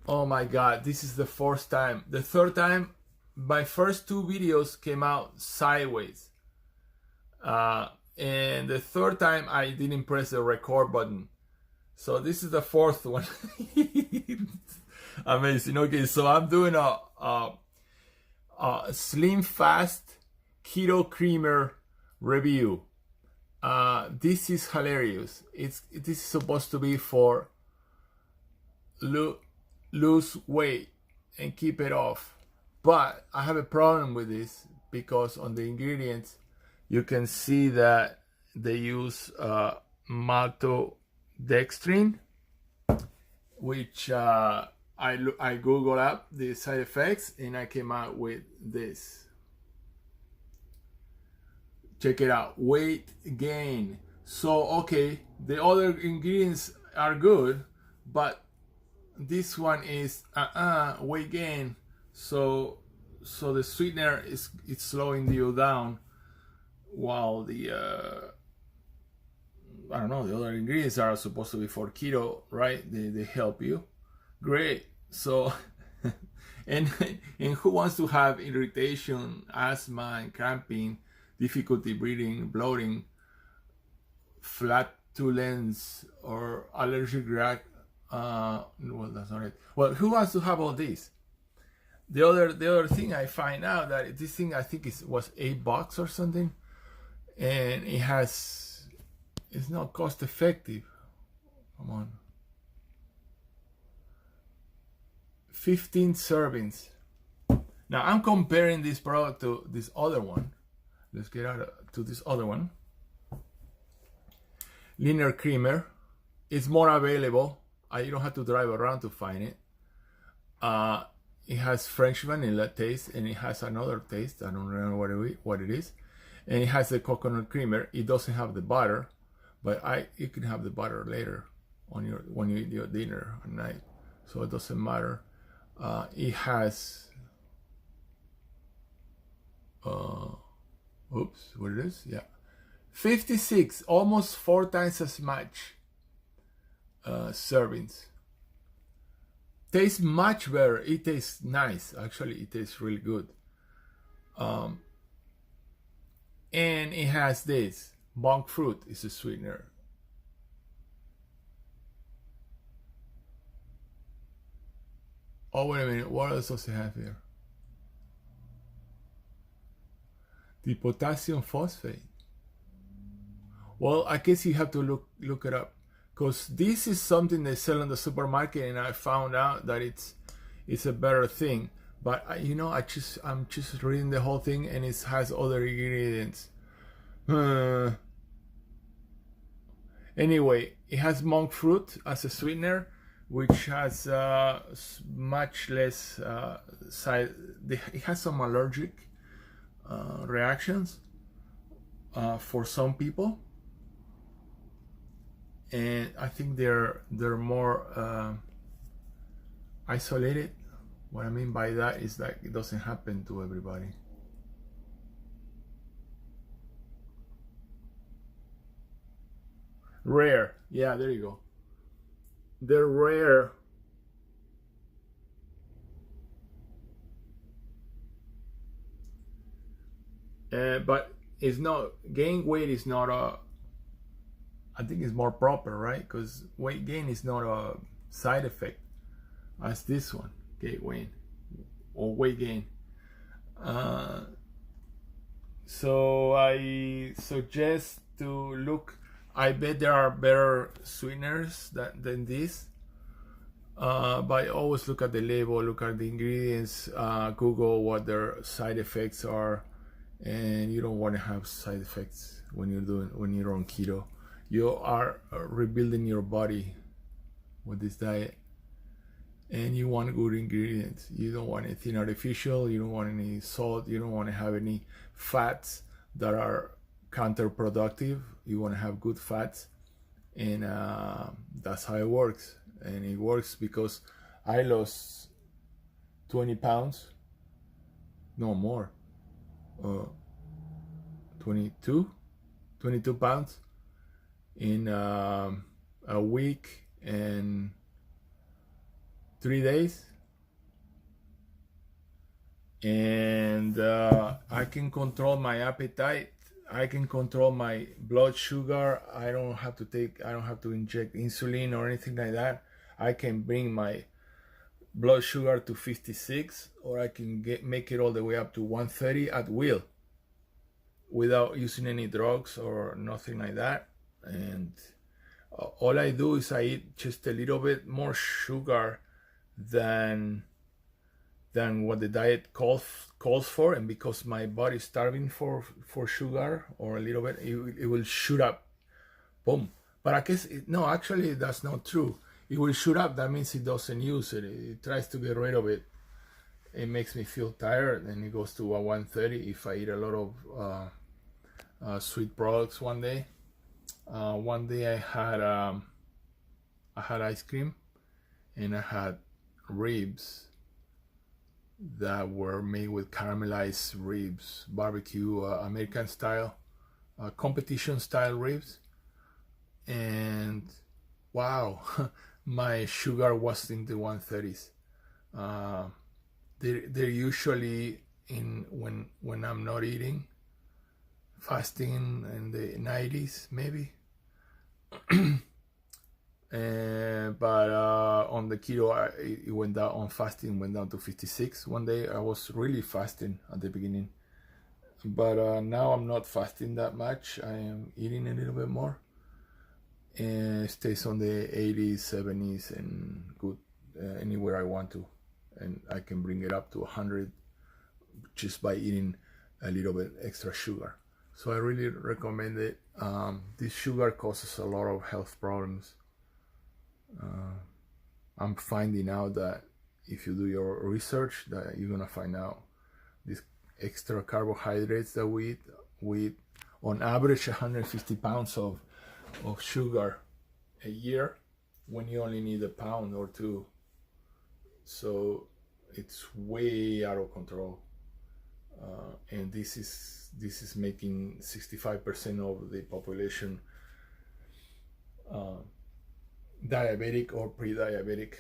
Oh my god, this is the fourth time. The third time, my first two videos came out sideways. Uh, and the third time, I didn't press the record button. So this is the fourth one. Amazing. Okay, so I'm doing a Slimfast Keto Creamer review. This is hilarious. This is supposed to be for lose weight and keep it off. But I have a problem with this because on the ingredients you can see that they use maltodextrin, which I googled up the side effects and I came out with this. Check it out, weight gain. So okay, the other ingredients are good, but this one is weight gain. So the sweetener is it's slowing you down, while the I don't know, the other ingredients are supposed to be for keto, right? They help you. Great. So and who wants to have irritation, asthma, and cramping, difficulty breathing, bloating, flatulence, or allergic reaction? Well, that's not it. Well, who wants to have all these? The other thing I find out that this thing I think was $8 or something, and it's not cost effective. Come on, 15 servings. Now I'm comparing this product to this other one. Let's get out to this other one. Linear Creamer. It's more available. You don't have to drive around to find it. It has French vanilla taste, and it has another taste. I don't remember what it is. And it has the coconut creamer. It doesn't have the butter, but you can have the butter later on when you eat your dinner at night. So it doesn't matter. It has oops, what it is? Yeah, 56, almost 4 times as much servings. Tastes much better. It tastes nice. Actually, it tastes really good. And it has this monk fruit is a sweetener. Oh, wait a minute. What else does it have here? The potassium phosphate. Well, I guess you have to look it up, because this is something they sell in the supermarket, and I found out that it's a better thing. But I'm just reading the whole thing, and it has other ingredients. Anyway, it has monk fruit as a sweetener, which has much less it has some allergic reactions for some people, and I think they're more isolated. What I mean by that is that it doesn't happen to everybody. Rare, yeah, there you go. They're rare. But it's not, gain weight is not I think it's more proper, right? Because weight gain is not a side effect as this one, weight gain. So I suggest to look. I bet there are better sweeteners than this. But always look at the label, look at the ingredients, Google what their side effects are, and you don't want to have side effects when you're on keto. You are rebuilding your body with this diet, and you want good ingredients. You don't want anything artificial. You don't want any salt. You don't want to have any fats that are counterproductive. You want to have good fats, and that's how it works. And it works because I lost 20 pounds, no more, 22 pounds in a week and 3 days, and I can control my appetite. I can control my blood sugar. I don't have to inject insulin or anything like that. I can bring my blood sugar to 56, or I can make it all the way up to 130 at will, without using any drugs or nothing like that. And all I do is I eat just a little bit more sugar than what the diet calls for, and because my body's starving for sugar or a little bit, it will shoot up, boom. But I guess no, actually that's not true. It will shoot up. That means it doesn't use it. It tries to get rid of it. It makes me feel tired, and it goes to a 130 if I eat a lot of sweet products one day. One day I had ice cream, and I had ribs that were made with caramelized ribs, barbecue, American style, competition style ribs. And wow, my sugar was in the 130s. They're usually in when I'm not eating, fasting, in the 90s maybe. But on the keto, it went down. On fasting, went down to 56. One day I was really fasting at the beginning, but now I'm not fasting that much. I am eating a little bit more, and it stays on the 80s, 70s, and good anywhere I want to, and I can bring it up to 100 just by eating a little bit extra sugar. So I really recommend it. This sugar causes a lot of health problems. I'm finding out that if you do your research, that you're gonna find out these extra carbohydrates that we eat on average 150 pounds of sugar a year, when you only need a pound or two. So it's way out of control, and this is making 65% of the population diabetic or pre-diabetic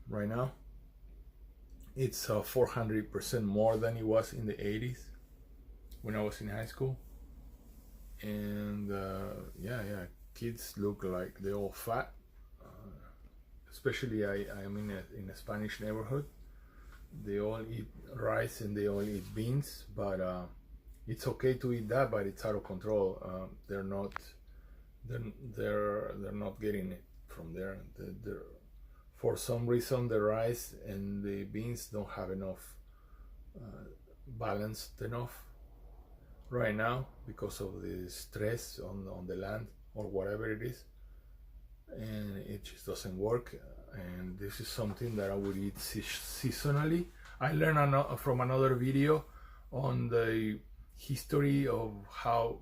right now. It's 400% more than it was in the 80s when I was in high school. And yeah, kids look like they're all fat. Especially I'm in a Spanish neighborhood. They all eat rice and they all eat beans, but it's okay to eat that, but it's out of control. They're not getting it from there. For some reason, the rice and the beans don't have enough balanced enough right now because of the stress on the land or whatever it is, and it just doesn't work. And this is something that I would eat seasonally. I learned from another video on the history of how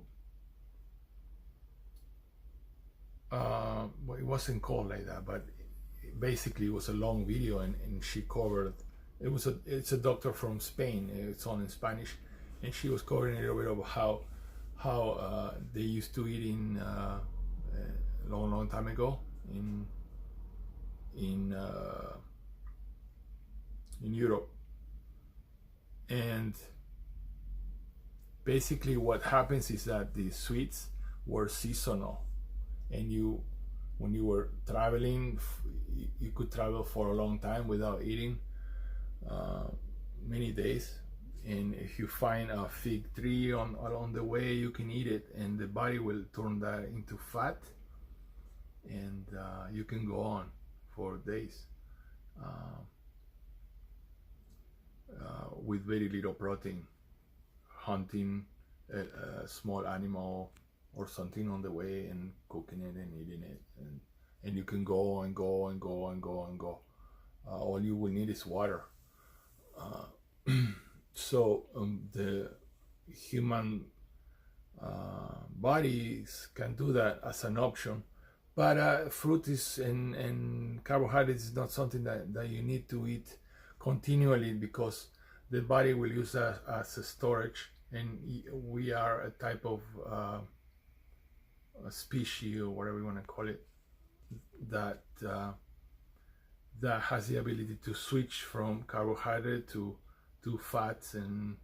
well, it wasn't called like that, but basically it was a long video, and she covered, it's a doctor from Spain, it's all in Spanish, and she was covering a little bit of how they used to eat in long time ago in Europe. And basically what happens is that the sweets were seasonal, and when you were traveling, you could travel for a long time without eating, many days. And if you find a fig tree along the way, you can eat it, and the body will turn that into fat, and you can go on for days with very little protein, hunting a small animal or something on the way and cooking it and eating it, and you can go and go and go and go and go. All you will need is water. So the human bodies can do that as an option, but fruit is and carbohydrates is not something that you need to eat continually, because the body will use that as a storage, and we are a type of a species, or whatever you want to call it, that that has the ability to switch from carbohydrate to fats and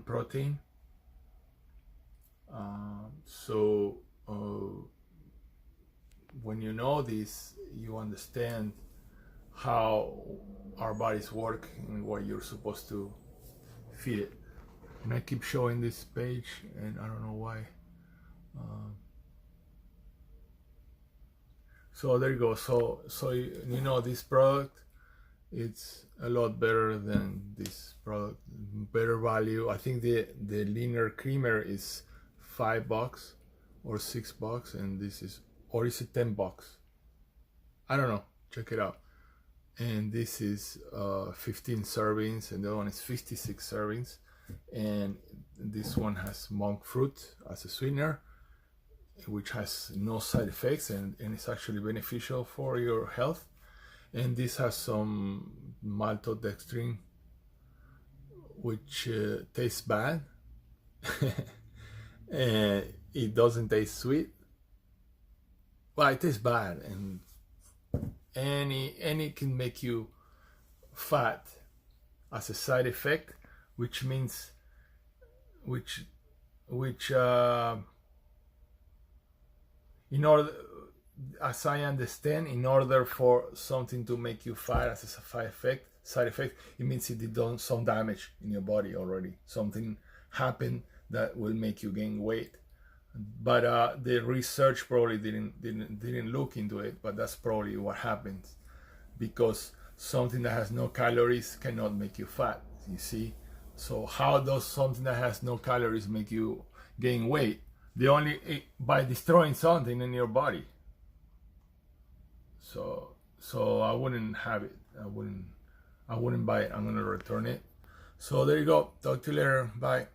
protein. So when you know this, you understand how our bodies work and what you're supposed to feed it. And I keep showing this page, and I don't know why. So there you go. So you know, this product, it's a lot better than this product. Better value. I think the leaner creamer is $5 or $6, and this is, or is it $10? I don't know. Check it out. And this is 15 servings, and the other one is 56 servings. And this one has monk fruit as a sweetener, which has no side effects, and it's actually beneficial for your health. And this has some maltodextrin, which tastes bad. And it doesn't taste sweet. Well, it tastes bad, and it can make you fat as a side effect, which means in order, as I understand, in order for something to make you fat as a side effect, it means it did some damage in your body already. Something happened that will make you gain weight. But the research probably didn't look into it. But that's probably what happens, because something that has no calories cannot make you fat. You see. So how does something that has no calories make you gain weight? By destroying something in your body. So I wouldn't have it. I wouldn't buy it. I'm gonna return it. So there you go. Talk to you later. Bye.